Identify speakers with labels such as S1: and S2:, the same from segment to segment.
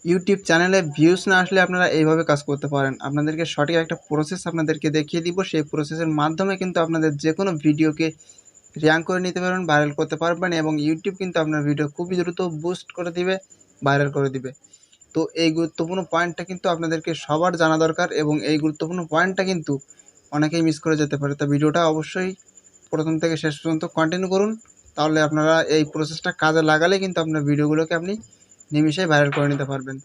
S1: YouTube চ্যানেলে views না আসলে আপনারা এইভাবে কাজ করতে পারেন। আপনাদেরকে সঠিক একটা প্রসেস আপনাদেরকে দেখিয়ে দিব। সেই প্রসেসের মাধ্যমে কিন্তু আপনাদের যেকোনো ভিডিওকে র্যাঙ্ক করে নিতে পারবেন, ভাইরাল করতে পারবেন এবং ইউটিউব কিন্তু আপনার ভিডিও খুবই দ্রুত বুস্ট করে দিবে, ভাইরাল করে দিবে। তো এই গুরুত্বপূর্ণ পয়েন্টটা কিন্তু আপনাদেরকে সবার জানা দরকার এবং এই গুরুত্বপূর্ণ পয়েন্টটা কিন্তু অনেকেই মিস করে যেতে পারে। তো ভিডিওটা অবশ্যই প্রথম থেকে শেষ পর্যন্ত কন্টিনিউ করুন। তাহলে আপনারা এই প্রসেসটা কাজে লাগালে কিন্তু আপনার ভিডিওগুলোকে আপনি নিমিষেই ভাইরাল করে নিতে পারবেন।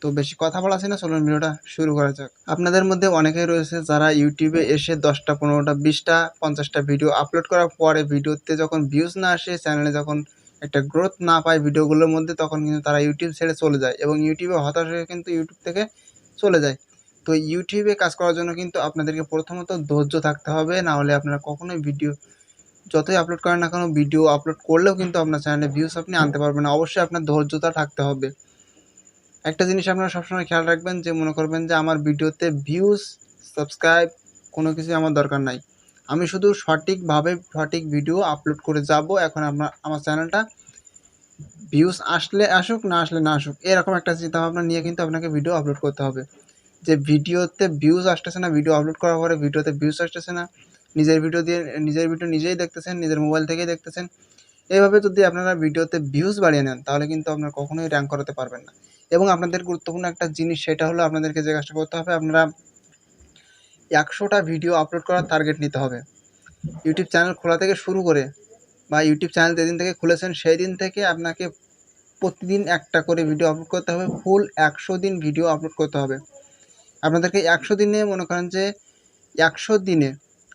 S1: তো বেশি কথা বলা আছে না, চলুন ভিডিওটা শুরু করা যাক। আপনাদের মধ্যে অনেকেই রয়েছে যারা ইউটিউবে এসে 10টা 15টা 20টা 50টা ভিডিও আপলোড করার পরে ভিডিওতে যখন ভিউজ না আসে, চ্যানেলে যখন একটা গ্রোথ না পায় ভিডিওগুলোর মধ্যে, তখন কিন্তু তারা ইউটিউব ছেড়ে চলে যায় এবং ইউটিউবে হতাশ হয়ে কিন্তু ইউটিউব থেকে চলে যায়। তো ইউটিউবে কাজ করার জন্য কিন্তু আপনাদেরকে প্রথমত ধৈর্য থাকতে হবে, না হলে আপনারা কখনোই ভিডিও যতই আপলোড করেন না কেন, ভিডিও আপলোড করলেও কিন্তু আপনার চ্যানেলে ভিউজ আপনি আনতে পারবেন না। অবশ্যই আপনার ধৈর্যতা থাকতে হবে। একটা জিনিস আপনারা সবসময় খেয়াল রাখবেন যে মনে করবেন যে আমার ভিডিওতে ভিউজ, সাবস্ক্রাইব কোনো কিছুই আমার দরকার নাই। আমি শুধু সঠিকভাবে সঠিক ভিডিও আপলোড করে যাব। এখন আমার চ্যানেলটা ভিউজ আসলে আসুক, না আসলে না আসুক, এরকম একটা চিন্তাভাবনা নিয়ে কিন্তু আপনাকে ভিডিও আপলোড করতে হবে। যে ভিডিওতে ভিউজ আসতেছে না, ভিডিও আপলোড করার পরে ভিডিওতে ভিউজ আসতেছে না, নিজের ভিডিও নিজেই দেখতেছেন, নিজের মোবাইল থেকেই দেখতেছেন। এইভাবে যদি আপনারা ভিডিওতে ভিউজ বাড়িয়ে নেন তাহলে কিন্তু আপনারা কখনোই র্যাঙ্ক করাতে পারবেন না। এবং আপনাদের গুরুত্বপূর্ণ একটা জিনিস, সেটা হলো আপনাদেরকে যে কাজটা করতে হবে, আপনারা 100টা ভিডিও আপলোড করার টার্গেট নিতে হবে। ইউটিউব চ্যানেল খোলা থেকে শুরু করে বা ইউটিউব চ্যানেল যেদিন থেকে খুলেছেন সেই দিন থেকে আপনাকে প্রতিদিন একটা করে ভিডিও আপলোড করতে হবে। ফুল 100 দিন ভিডিও আপলোড করতে হবে। আপনাদেরকে 100 দিনে মনে করেন যে 100 দিনে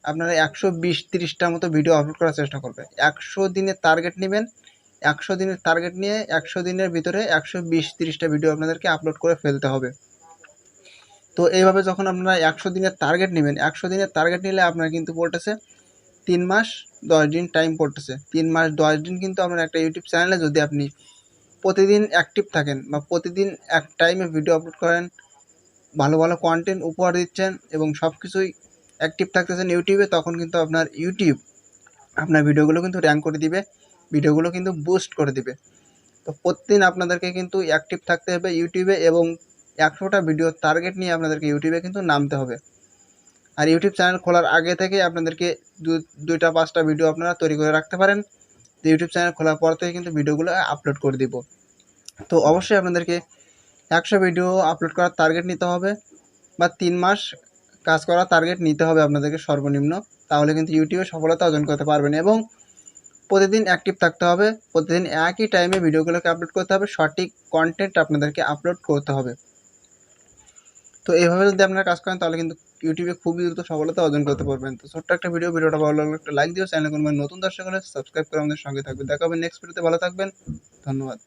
S1: আপনারা 120-30টার মতো ভিডিও আপলোড করার চেষ্টা করবেন। 100 দিনের টার্গেট নেবেন। 100 দিনের টার্গেট নিয়ে 100 দিনের ভিতরে 120-30টা ভিডিও আপনাদেরকে আপলোড করে ফেলতে হবে। তো এইভাবে যখন আপনারা 100 দিনের টার্গেট নেবেন, 100 দিনের টার্গেট নিলে আপনার কিন্তু পড়তেছে 3 মাস 10 দিন টাইম পড়তেছে। 3 মাস 10 দিন কিন্তু আপনার একটা ইউটিউব চ্যানেলে যদি আপনি প্রতিদিন অ্যাক্টিভ থাকেন বা প্রতিদিন এক টাইমে ভিডিও আপলোড করেন, ভালো ভালো কন্টেন্ট উপহার দিচ্ছেন এবং সব কিছুই অ্যাক্টিভ থাকতেছেন ইউটিউবে, তখন কিন্তু আপনার ইউটিউব আপনার ভিডিওগুলো কিন্তু র্যাঙ্ক করে দিবে, ভিডিওগুলো কিন্তু বুস্ট করে দিবে। তো প্রতিদিন আপনাদেরকে কিন্তু অ্যাক্টিভ থাকতে হবে ইউটিউবে এবং 100টা ভিডিও টার্গেট নিয়ে আপনাদেরকে ইউটিউবে কিন্তু নামতে হবে। আর ইউটিউব চ্যানেল খোলার আগে থেকে আপনাদেরকে 2টা 5টা ভিডিও আপনারা তৈরি করে রাখতে পারেন। তো ইউটিউব চ্যানেল খোলার পর থেকে কিন্তু ভিডিওগুলো আপলোড করে দিব। তো অবশ্যই আপনাদেরকে 100 ভিডিও আপলোড করার টার্গেট নিতে হবে বা 3 মাস কাজ করার টার্গেট নিতে হবে আপনাদেরকে সর্বনিম্ন। তাহলে কিন্তু ইউটিউবে সফলতা অর্জন করতে পারবেন এবং প্রতিদিন অ্যাক্টিভ থাকতে হবে। প্রতিদিন একই টাইমে ভিডিওগুলোকে আপলোড করতে হবে। সঠিক কন্টেন্ট আপনাদেরকে আপলোড করতে হবে। তো এইভাবে যদি আপনারা কাজ করেন তাহলে কিন্তু ইউটিউবে খুবই দ্রুত সফলতা অর্জন করতে পারবেন। তো ছোট্ট একটা ভিডিওটা ভালো লাগলে একটা লাইক দিও। চ্যানেলে কোনো নতুন দর্শক হলে সাবস্ক্রাইব করে আমাদের সঙ্গে থাকবেন। দেখা হবে নেক্সট ভিডিওতে। ভালো থাকবেন। ধন্যবাদ।